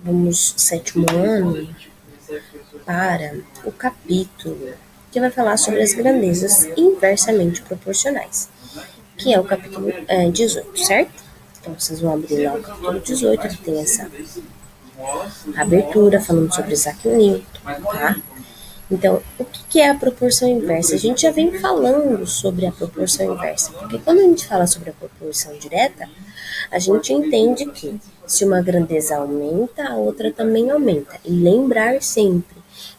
vamos sétimo ano para o capítulo que vai falar sobre as grandezas inversamente proporcionais, que é o capítulo 18, certo? Então vocês vão abrir lá o capítulo 18, que tem essa abertura falando sobre Isaac Newton, tá? Então, o que é a proporção inversa? A gente já vem falando sobre a proporção inversa, porque quando a gente fala sobre a proporção direta, a gente entende que se uma grandeza aumenta, a outra também aumenta. E lembrar sempre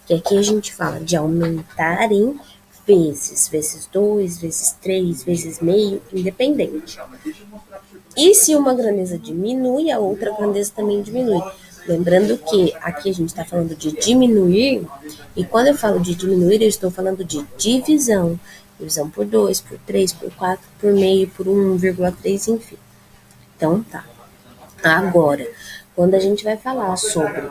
que aqui a gente fala de aumentar em vezes 2, vezes 3, vezes meio, independente. E se uma grandeza diminui, a outra grandeza também diminui. Lembrando que aqui a gente está falando de diminuir, e quando eu falo de diminuir, eu estou falando de divisão. Divisão por 2, por 3, por 4, por meio, por 1,3, enfim. Então tá. Agora, quando a gente vai falar sobre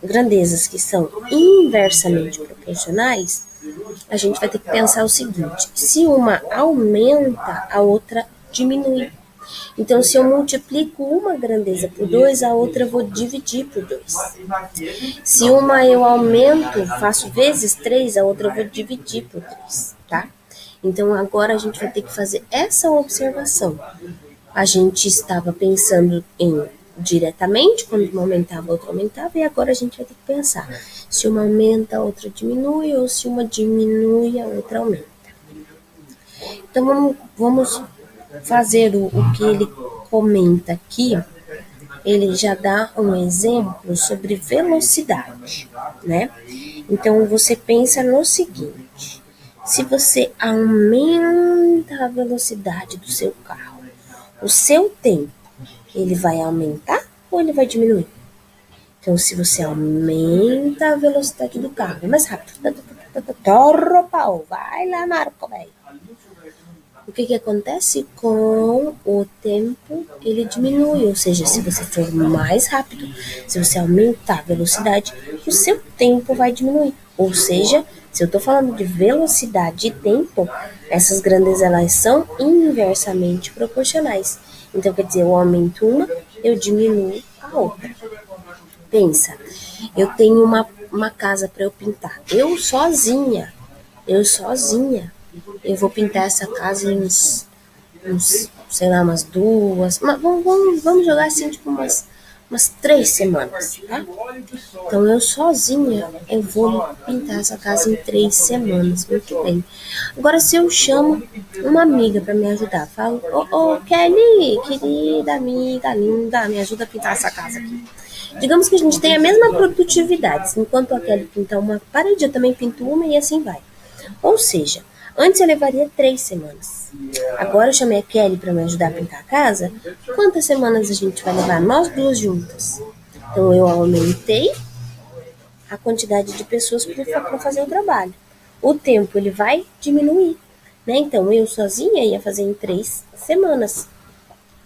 grandezas que são inversamente proporcionais, a gente vai ter que pensar o seguinte: se uma aumenta, a outra diminui. Então, se eu multiplico uma grandeza por 2, a outra eu vou dividir por 2. Se uma eu aumento, faço vezes 3, a outra eu vou dividir por 3, tá? Então, agora a gente vai ter que fazer essa observação. A gente estava pensando em diretamente, quando uma aumentava, a outra aumentava, e agora a gente vai ter que pensar se uma aumenta, a outra diminui, ou se uma diminui, a outra aumenta. Então, vamos fazer o que ele comenta aqui. Ele já dá um exemplo sobre velocidade, né? Então, você pensa no seguinte: se você aumenta a velocidade do seu carro, o seu tempo, ele vai aumentar ou ele vai diminuir? Então, se você aumenta a velocidade do carro, é mais rápido. Torra o pau, vai lá, Marco, velho. O que acontece com o tempo? Ele diminui, ou seja, se você for mais rápido, se você aumentar a velocidade, o seu tempo vai diminuir. Ou seja, se eu estou falando de velocidade e tempo, essas grandezas elas são inversamente proporcionais. Então, quer dizer, eu aumento uma, eu diminuo a outra. Pensa, eu tenho uma casa para eu pintar. Eu sozinha, eu vou pintar essa casa em sei lá, umas 2, vamos jogar assim, tipo umas 3 semanas, tá? Então, eu sozinha, eu vou pintar essa casa em 3 semanas, muito bem. Agora, se eu chamo uma amiga para me ajudar, falo: ô, Kelly, querida amiga linda, me ajuda a pintar essa casa aqui. Digamos que a gente tem a mesma produtividade, enquanto a Kelly pinta uma parede, eu também pinto uma e assim vai. Ou seja, antes eu levaria 3 semanas. Agora eu chamei a Kelly para me ajudar a pintar a casa. Quantas semanas a gente vai levar? Nós duas juntas. Então eu aumentei a quantidade de pessoas para fazer o trabalho. O tempo ele vai diminuir, né? Então eu sozinha ia fazer em 3 semanas.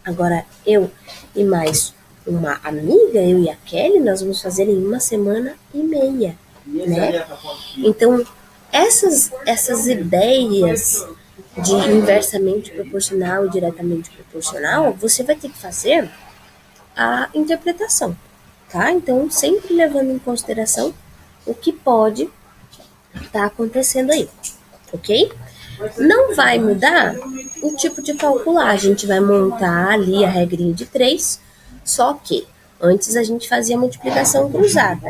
Agora eu e mais uma amiga, eu e a Kelly, nós vamos fazer em 1,5 semanas, né? Então essas ideias de inversamente proporcional e diretamente proporcional, você vai ter que fazer a interpretação, tá? Então, sempre levando em consideração o que pode estar acontecendo aí, ok? Não vai mudar o tipo de calcular, a gente vai montar ali a regrinha de 3, só que antes a gente fazia a multiplicação cruzada,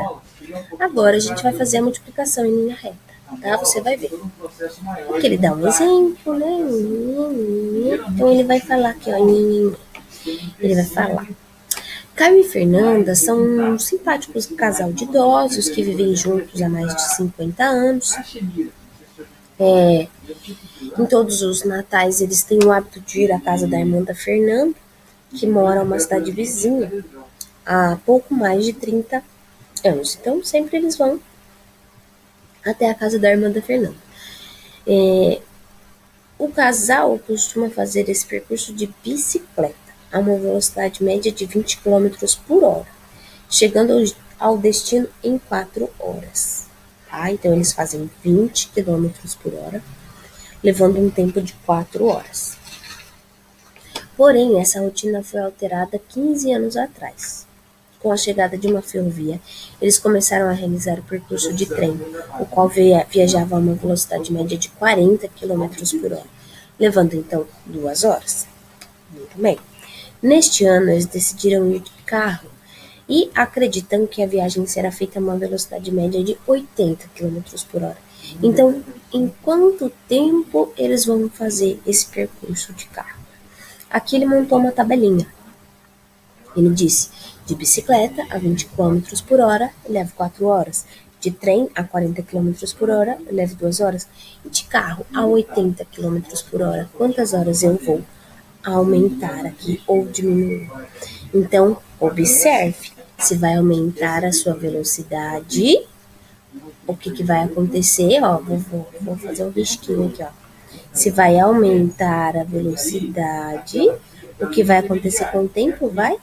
agora a gente vai fazer a multiplicação em linha reta. Tá? Você vai ver. Porque ele dá um exemplo, né? Então ele vai falar aqui, ó. Ele vai falar: Caio e Fernanda são um simpáticos casal de idosos que vivem juntos há mais de 50 anos. Em todos os natais eles têm o hábito de ir à casa da irmã da Fernanda, que mora em uma cidade vizinha há pouco mais de 30 anos. Então sempre eles vão até a casa da irmã da Fernanda. O casal costuma fazer esse percurso de bicicleta a uma velocidade média de 20 km por hora, chegando ao destino em 4 horas. Tá? Então eles fazem 20 km por hora, levando um tempo de 4 horas. Porém, essa rotina foi alterada 15 anos atrás. Com a chegada de uma ferrovia, eles começaram a realizar o percurso de trem, o qual viajava a uma velocidade média de 40 quilômetros por hora, levando então 2 horas. Muito bem. Neste ano, eles decidiram ir de carro e acreditam que a viagem será feita a uma velocidade média de 80 quilômetros por hora. Então, em quanto tempo eles vão fazer esse percurso de carro? Aqui ele montou uma tabelinha. Ele disse: de bicicleta a 20 quilômetros por hora, eu levo 4 horas. De trem a 40 quilômetros por hora, eu levo 2 horas. E de carro a 80 quilômetros por hora, quantas horas eu vou aumentar aqui ou diminuir? Então, observe, se vai aumentar a sua velocidade, o que vai acontecer? Ó, vou fazer um risquinho aqui, ó. Se vai aumentar a velocidade, o que vai acontecer com o tempo vai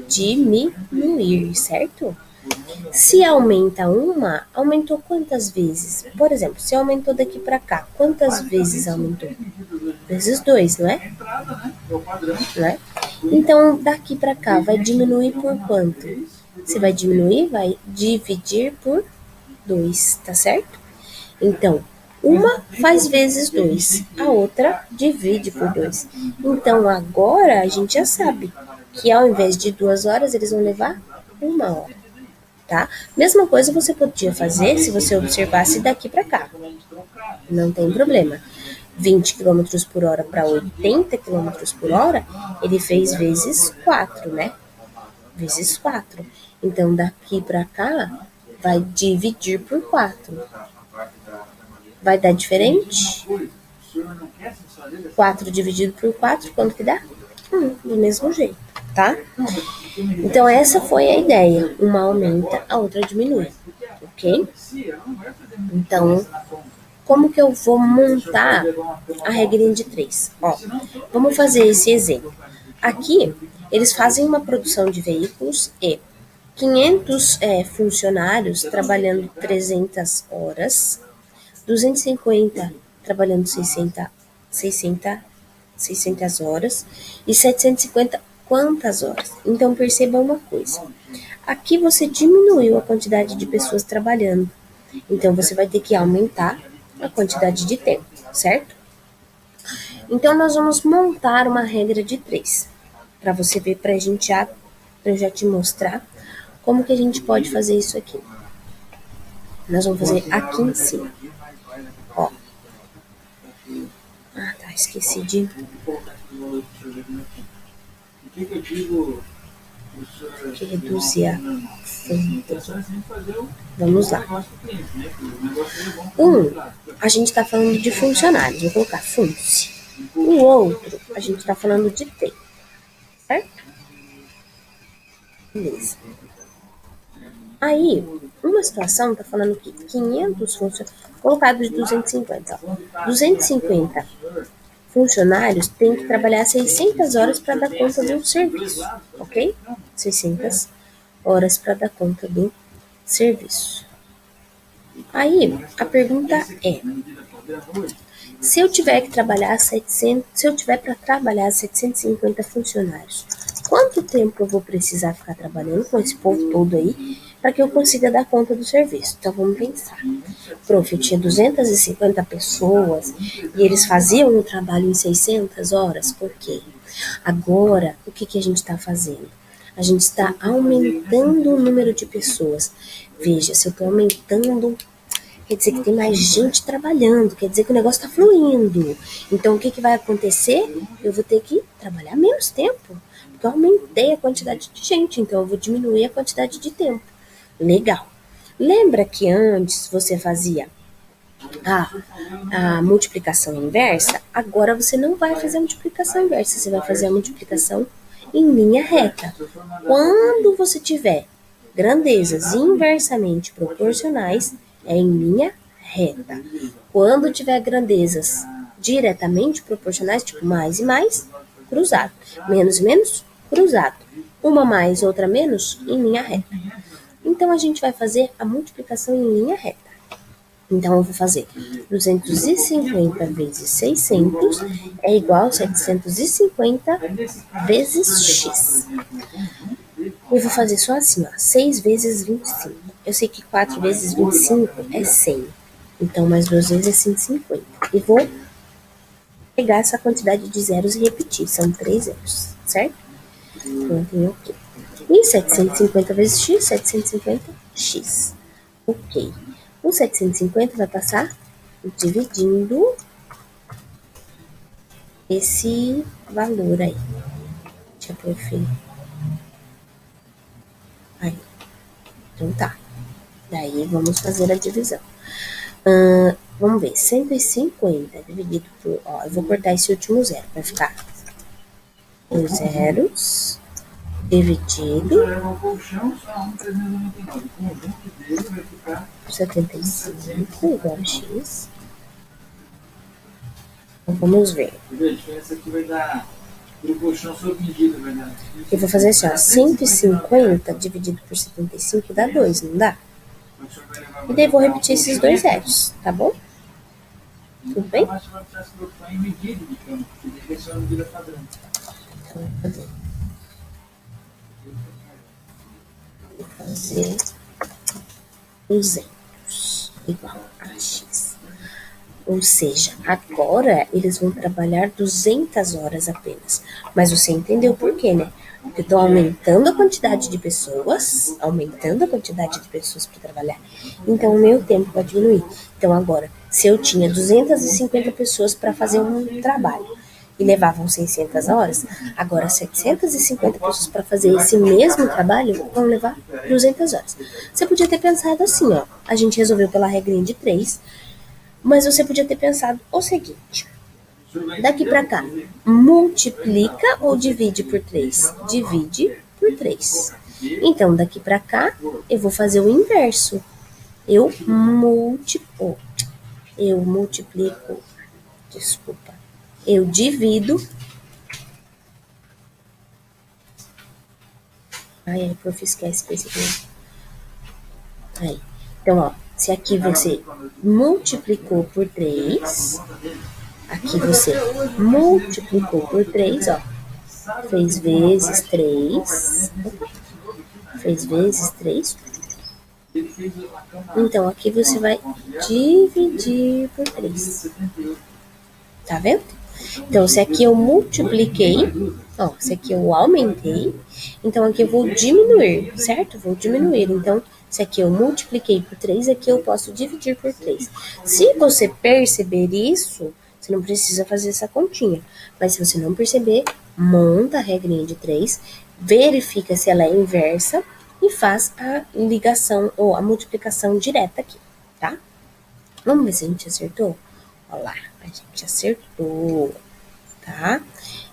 diminuir, certo? Se aumenta uma, aumentou quantas vezes? Por exemplo, se aumentou daqui para cá, quantas vezes aumentou? Vezes 2, não é? Não é? Então, daqui para cá, vai diminuir por quanto? Se vai diminuir, vai dividir por 2, tá certo? Então, uma faz vezes 2, a outra divide por 2. Então, agora a gente já sabe que ao invés de 2 horas, eles vão levar 1 hora, tá? Mesma coisa você podia fazer se você observasse daqui para cá. Não tem problema. 20 quilômetros por hora para 80 quilômetros por hora, ele fez vezes 4, né? Vezes 4. Então, daqui para cá, vai dividir por 4. Vai dar diferente? 4 dividido por 4, quanto que dá? 1, do mesmo jeito, tá? Então, essa foi a ideia. Uma aumenta, a outra diminui, ok? Então, como que eu vou montar a regrinha de 3? Ó, vamos fazer esse exemplo. Aqui, eles fazem uma produção de veículos e 500 funcionários trabalhando 300 horas, 250 trabalhando 600 horas e 750 quantas horas? Então, perceba uma coisa. Aqui você diminuiu a quantidade de pessoas trabalhando. Então, você vai ter que aumentar a quantidade de tempo, certo? Então, nós vamos montar uma regra de 3. Para você ver, para eu já te mostrar como que a gente pode fazer isso aqui. Nós vamos fazer aqui em cima. Ó. Ah, tá, esqueci de... que reduzir a fonte. Vamos lá. A gente está falando de funcionários, vou colocar funci. O outro, a gente está falando de tempo, certo? Beleza. Aí, uma situação está falando que 500 funcionários, colocados de 250, ó. 250 funcionários têm que trabalhar 600 horas para dar conta do serviço, ok? 600 horas para dar conta do serviço. Aí, a pergunta é: se eu tiver para trabalhar 750 funcionários, quanto tempo eu vou precisar ficar trabalhando com esse povo todo aí para que eu consiga dar conta do serviço? Então vamos pensar. Prof, eu tinha 250 pessoas e eles faziam o trabalho em 600 horas, por quê? Agora, o que a gente está fazendo? A gente está aumentando o número de pessoas. Veja, se eu estou aumentando, quer dizer que tem mais gente trabalhando, quer dizer que o negócio está fluindo. Então, o que vai acontecer? Eu vou ter que trabalhar menos tempo, porque eu aumentei a quantidade de gente, então eu vou diminuir a quantidade de tempo. Legal. Lembra que antes você fazia a multiplicação inversa? Agora você não vai fazer a multiplicação inversa, você vai fazer a multiplicação em linha reta. Quando você tiver grandezas inversamente proporcionais, é em linha reta. Quando tiver grandezas diretamente proporcionais, tipo mais e mais, cruzado. Menos e menos, cruzado. Uma mais, outra menos, em linha reta. Então, a gente vai fazer a multiplicação em linha reta. Então, eu vou fazer 250 vezes 600 é igual a 750 vezes x. Eu vou fazer só assim, ó, 6 vezes 25. Eu sei que 4 vezes 25 é 100. Então, mais duas vezes é 150. E vou pegar essa quantidade de zeros e repetir. São 3 zeros, certo? Então, eu tenho aqui. E 750 vezes x, 750x. Ok. O 750 vai passar dividindo esse valor aí. Deixa eu pôr filho. Aí. Então tá. Daí vamos fazer a divisão. Vamos ver. 150 dividido por... Ó, eu vou cortar esse último zero. Vai ficar 2 zeros dividido por 75 igual a x. Então, vamos ver. Eu vou fazer assim, ó, 150 dividido por 75 dá 2, não dá? E daí vou repetir esses 2 zeros, tá bom? Tudo bem? Então, vou fazer 200 igual a x. Ou seja, agora eles vão trabalhar 200 horas apenas. Mas você entendeu por quê, né? Porque eu estou aumentando a quantidade de pessoas, para trabalhar. Então, o meu tempo vai diminuir. Então, agora, se eu tinha 250 pessoas para fazer um trabalho e levavam 600 horas, agora 750 pessoas para fazer esse mesmo trabalho vão levar 200 horas. Você podia ter pensado assim, ó, a gente resolveu pela regrinha de 3, mas você podia ter pensado o seguinte: daqui para cá, multiplica ou divide por 3? Divide por 3. Então, daqui para cá, eu vou fazer o inverso. Eu multiplico, desculpa, eu divido. Ai, prof, esquece que esse aqui. Aí. Então, ó, se aqui você multiplicou por 3, aqui você multiplicou por 3, ó. Fez vezes 3. Fez vezes 3. Então, aqui você vai dividir por 3. Tá vendo? Então, se aqui eu multipliquei, ó, se aqui eu aumentei, então aqui eu vou diminuir, certo? Vou diminuir. Então, se aqui eu multipliquei por 3, aqui eu posso dividir por 3. Se você perceber isso, você não precisa fazer essa continha. Mas se você não perceber, monta a regrinha de 3, verifica se ela é inversa e faz a ligação ou a multiplicação direta aqui, tá? Vamos ver se a gente acertou? Olha lá, a gente acertou, tá?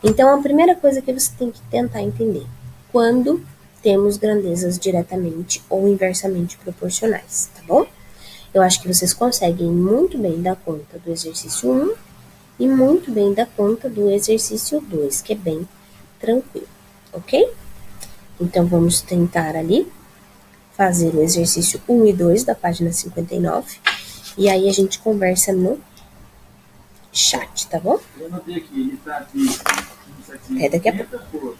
Então, a primeira coisa que você tem que tentar entender, quando temos grandezas diretamente ou inversamente proporcionais, tá bom? Eu acho que vocês conseguem muito bem dar conta do exercício 1 e muito bem dar conta do exercício 2, que é bem tranquilo, ok? Então, vamos tentar ali fazer o exercício 1 e 2 da página 59, e aí a gente conversa no chat, tá bom? Até daqui a pouco.